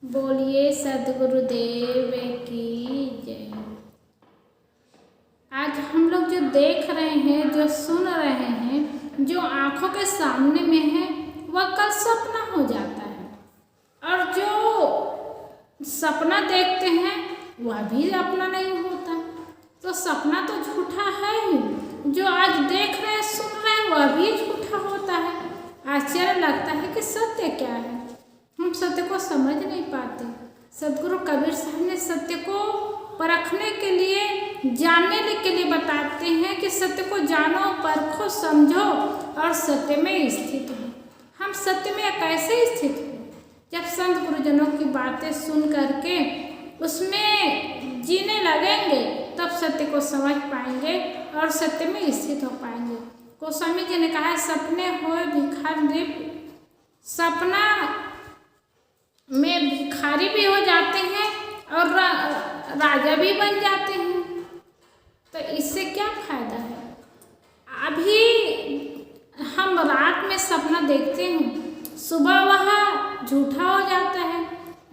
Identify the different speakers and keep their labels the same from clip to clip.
Speaker 1: बोलिए सद्गुरुदेव की जय। आज हम लोग जो देख रहे हैं, जो सुन रहे हैं, जो आंखों के सामने में है, वह कल सपना हो जाता है। और जो सपना देखते हैं वह भी अपना नहीं होता। तो सपना तो झूठा है ही, जो आज देख रहे हैं, सुन रहे हैं, वह भी झूठा होता है। आश्चर्य लगता है कि सत्य क्या है। हम सत्य को समझ नहीं पाते। सदगुरु कबीर साहब ने सत्य को परखने के लिए, जानने के लिए बताते हैं कि सत्य को जानो, परखो, समझो और सत्य में स्थित हो। हम सत्य में कैसे स्थित हो? जब संत गुरुजनों की बातें सुन करके उसमें जीने लगेंगे, तब सत्य को समझ पाएंगे और सत्य में स्थित हो पाएंगे। गोस्वामी जी ने कहा, सपने हो भिखारी, सपना में भिखारी भी हो जाते हैं और राजा भी बन जाते हैं। तो इससे क्या फायदा है? अभी हम रात में सपना देखते हैं, सुबह वह झूठा हो जाता है।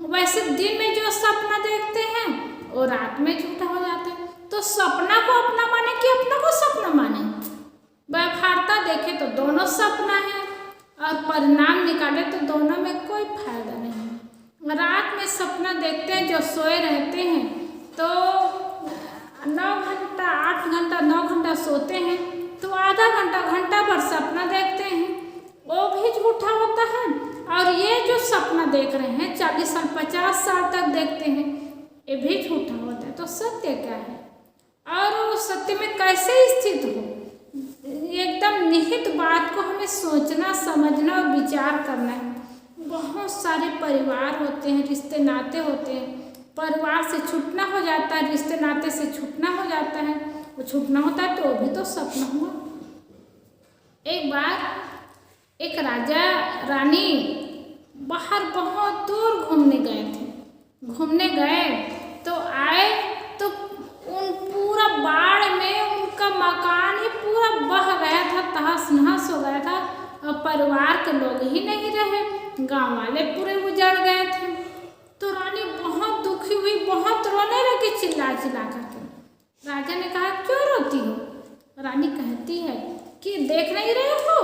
Speaker 1: वैसे दिन में जो सपना देखते हैं वो रात में झूठा हो जाता है। तो सपना को अपना माने कि अपना को सपना माने? व्यवहारता देखे तो दोनों सपना है और परिणाम निकाले तो दोनों में कोई फायदा नहीं। रात में सपना देखते हैं, जो सोए रहते हैं तो 9 घंटा 8 घंटा 9 घंटा सोते हैं, तो आधा घंटा घंटा भर सपना देखते हैं, वो भी झूठा होता है। और ये जो सपना देख रहे हैं 40 साल 50 साल तक देखते हैं, ये भी झूठा होता है। तो सत्य क्या है और वो सत्य में कैसे स्थित हो? एकदम निहित बात को हमें सोचना, समझना और विचार करना है। बहुत सारे परिवार होते हैं, रिश्ते नाते होते हैं, परिवार से छूटना हो जाता है, रिश्ते नाते से छूटना हो जाता है। वो छूटना होता है तो वो भी तो सपना हुआ। एक बार एक राजा रानी बाहर बहुत दूर घूमने गए थे। घूमने गए तो आए तो उन पूरा बाढ़ में उनका मकान ही पूरा बह गया था, तहस नहस हो गया था और परिवार के लोग ही नहीं रहे, गांव वाले पूरे उजड़ गए थे। तो रानी बहुत दुखी हुई, बहुत रोने लगी चिल्ला चिल्ला करके। राजा ने कहा, क्यों रोती हो? रानी कहती है कि देख नहीं रहे हो,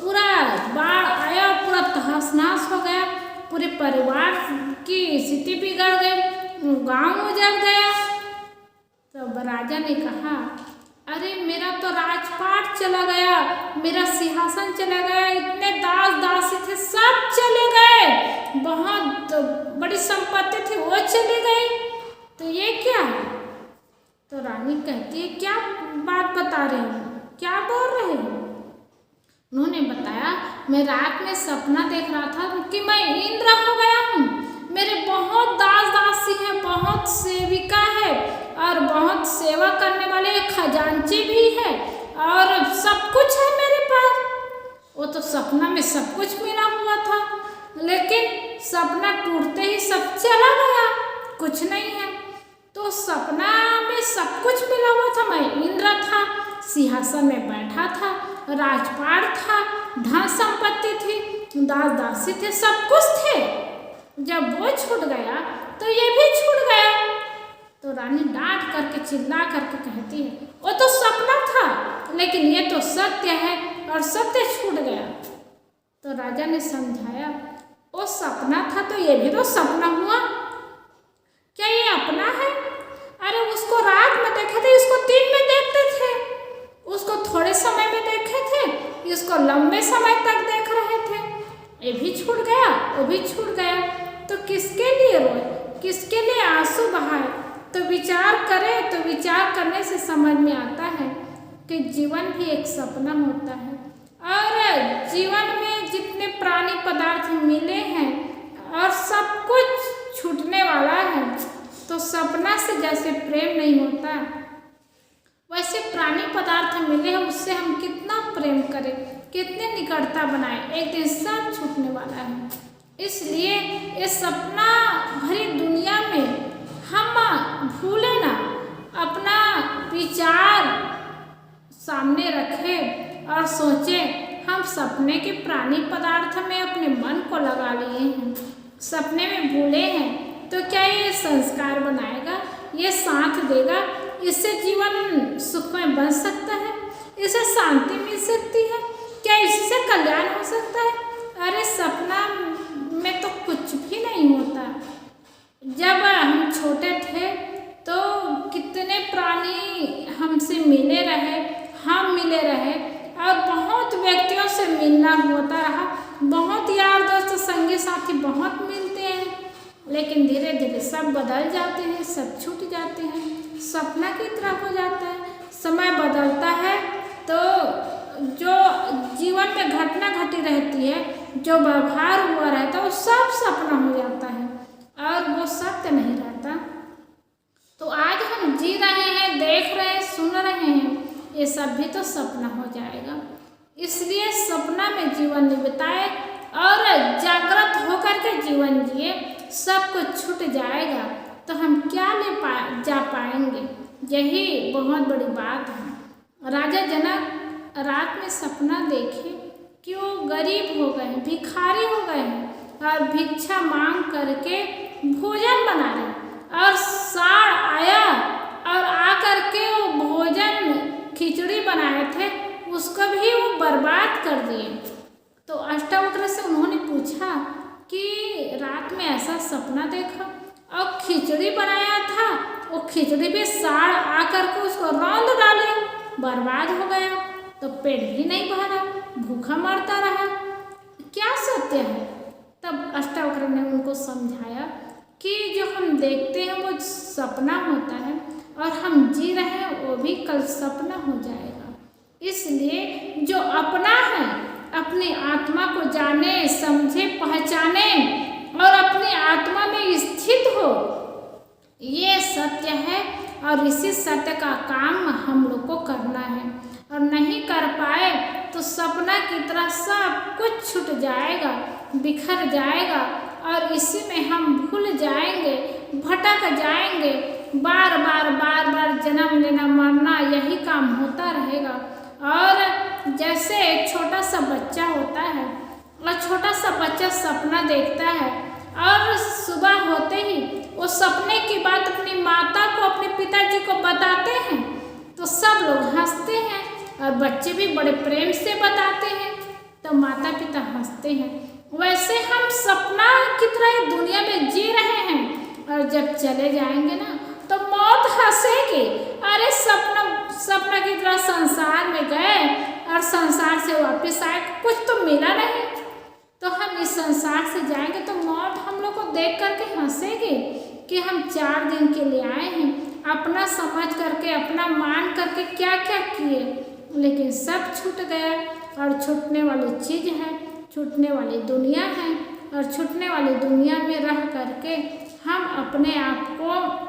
Speaker 1: पूरा बाढ़ आया, पूरा तहस नहस हो गया, पूरे परिवार की स्थिति बिगड़ गई, गांव उजड़ गया। तब राजा ने कहा, अरे मेरा तो राजपाट चला गया, मेरा सिंहासन चला गया, इतने दास दासी थे सब चले गए, बहुत बड़ी संपत्ति थी वो चली गई, तो ये क्या है? तो रानी कहती है, क्या बात बता रहे हो, क्या बोल रहे हो? उन्होंने बताया, मैं रात में सपना देख रहा था कि मैं इंद्र हो गया हूँ, मेरे बहुत दास दासी हैं, बहुत सेविका है और बहुत सेवा करने वाले खजांची भी है और सब कुछ है मेरे पास। वो तो सपना में सब कुछ मिला हुआ था, लेकिन सपना टूटते ही सब चला गया, कुछ नहीं है। तो सपना में सब कुछ मिला हुआ था, मैं इंद्र था, सिंहासन में बैठा था, राजपाट था, धन संपत्ति थी, दास दासी थे, सब कुछ थे। जब वो छूट गया तो ये भी छूट गया। तो रानी डांट करके चिल्ला करके कहती है, वो तो सपना था, लेकिन ये तो सत्य है और सत्य छूट गया। तो राजा ने समझाया, वो सपना था तो ये भी तो सपना हुआ, क्या ये अपना है? अरे उसको रात में देखे थे, इसको दिन में देखते थे, उसको थोड़े समय में देखे थे, इसको लंबे समय तक देख रहे थे, ये भी छूट गया, वो भी छूट गया। तो किसके लिए रोए, किसके लिए आंसू बहाए? तो विचार करें, तो विचार करने से समझ में आता है कि जीवन भी एक सपना होता है और जीवन में जितने प्राणी पदार्थ मिले हैं और सब कुछ छूटने वाला है। तो सपना से जैसे प्रेम नहीं होता, वैसे प्राणी पदार्थ मिले हैं, उससे हम कितना प्रेम करें, कितने निकटता बनाएं, एक दिन सब छूटने वाला है। इसलिए ये सपना भरी दुनिया में हम भूले ना, अपना विचार सामने रखें और सोचें, हम सपने के प्राणी पदार्थ में अपने मन को लगा लिए हैं, सपने में भूले हैं तो क्या ये संस्कार बनाएगा, ये साथ देगा, इससे जीवन सुखमय बन सकता है, इससे शांति मिल सकती है, क्या इससे कल्याण हो सकता है? अरे सपना में तो कुछ भी नहीं होता। जब हम छोटे थे तो कितने प्राणी हमसे मिले रहे, हम मिले रहे और बहुत व्यक्तियों से मिलना होता रहा, बहुत यार दोस्त संगी साथी बहुत मिलते हैं, लेकिन धीरे धीरे सब बदल जाते हैं, सब छूट जाते हैं, सपना की तरह हो जाता है। समय बदलता है तो जो जीवन में घटना घटी रहती है, जो व्यवहार हुआ रहता है, वो सब सपना हो जाता है और वो सत्य नहीं रहता। तो आज हम जी रहे हैं, देख रहे हैं, सुन रहे हैं, ये सब भी तो सपना हो जाएगा। इसलिए सपना में जीवन बिताए और जागृत होकर के जीवन जिए। सब कुछ छूट जाएगा तो हम क्या जा पाएंगे, यही बहुत बड़ी बात है। राजा जनक रात में सपना देखे कि वो गरीब हो गए, भिखारी हो गए हैं और भिक्षा मांग करके भोजन बना रहे और साड़ आया और आकर के वो भोजन खिचड़ी बनाए थे उसको भी वो बर्बाद कर दिए। तो अष्टावक्र से उन्होंने पूछा कि रात में ऐसा सपना देखा और खिचड़ी बनाया था, वो खिचड़ी भी साड़ आकर के उसको रौंद डाले, बर्बाद हो गया, तो पेट भी नहीं भरा, भूखा मरता रहा, क्या सत्य है? तब अष्टावक्र ने उनको समझाया कि जो हम देखते हैं वो सपना होता है और हम जी रहे हैं वो भी कल सपना हो जाएगा। इसलिए जो अपना है अपनी आत्मा को जाने, समझे, पहचाने और अपनी आत्मा में स्थित हो, ये सत्य है और इसी सत्य का काम हम लोग को करना है। और नहीं कर पाए तो सपना की तरह सब कुछ छूट जाएगा, बिखर जाएगा और इसी में हम भूल जाएंगे, भटक जाएंगे, बार बार जन्म लेना, मरना, यही काम होता रहेगा। और जैसे एक छोटा सा बच्चा होता है और छोटा सा बच्चा सपना देखता है और सुबह होते ही वो सपने की बात अपनी माता को, अपने पिताजी को बताते हैं तो सब लोग हंसते हैं और बच्चे भी बड़े प्रेम से बताते हैं तो माता पिता हंसते हैं। वैसे हम सपना की तरह दुनिया में जी रहे हैं और जब चले जाएंगे ना तो मौत हंसेगी, अरे सपना की तरह संसार में गए और संसार से वापस आए, कुछ तो मिला नहीं। तो हम इस संसार से जाएंगे तो मौत हम लोग को देख करके हंसेगी कि हम 4 दिन के लिए आए हैं, अपना समझ करके, अपना मान करके क्या क्या किए, लेकिन सब छूट गया और छूटने वाली चीज़ है, छूटने वाली दुनिया है और छूटने वाली दुनिया में रह करके हम अपने आप को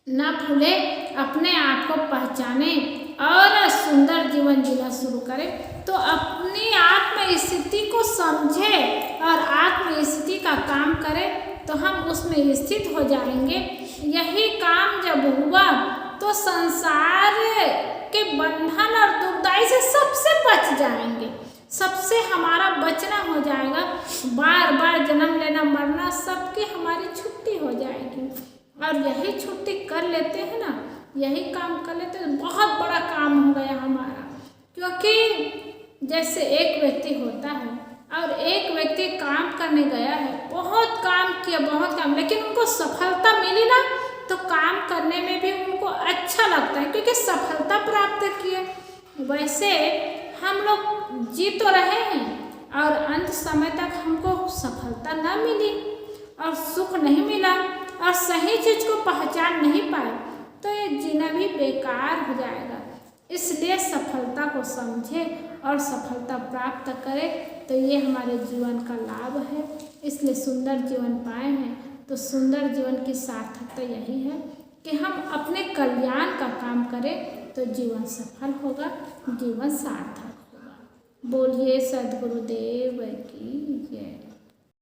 Speaker 1: ना भूले, अपने आप को पहचाने और सुंदर जीवन जीना शुरू करें। तो अपनी आत्म स्थिति को समझे और आत्म स्थिति का काम करें तो हम उसमें स्थित हो जाएंगे। यही काम जब हुआ तो संसार के बंधन और दुर्दाई से सबसे बच जाएंगे, सबसे हमारा बचना हो जाएगा। बार बार जन्म लेना, मरना, सबकी हमारी छुट्टी हो जाएगी। और यही छुट्टी कर लेते हैं ना, यही काम कर लेते हैं, बहुत बड़ा काम हो गया हमारा। क्योंकि जैसे एक व्यक्ति होता है और एक व्यक्ति काम करने गया है, बहुत काम किया, बहुत काम, लेकिन उनको सफलता मिली ना तो काम करने में भी उनको अच्छा लगता है क्योंकि सफलता प्राप्त किए। वैसे हम लोग जी तो रहे हैं और अंत समय तक हमको सफलता न मिली और सुख नहीं मिला और सही चीज़ को पहचान नहीं पाए तो ये जीना भी बेकार हो जाएगा। इसलिए सफलता को समझे और सफलता प्राप्त करें तो ये हमारे जीवन का लाभ है। इसलिए सुंदर जीवन पाए हैं तो सुंदर जीवन की सार्थकता यही है कि हम अपने कल्याण का काम करें तो जीवन सफल होगा, जीवन सार्थक होगा। बोलिए सद्गुरुदेव की जय।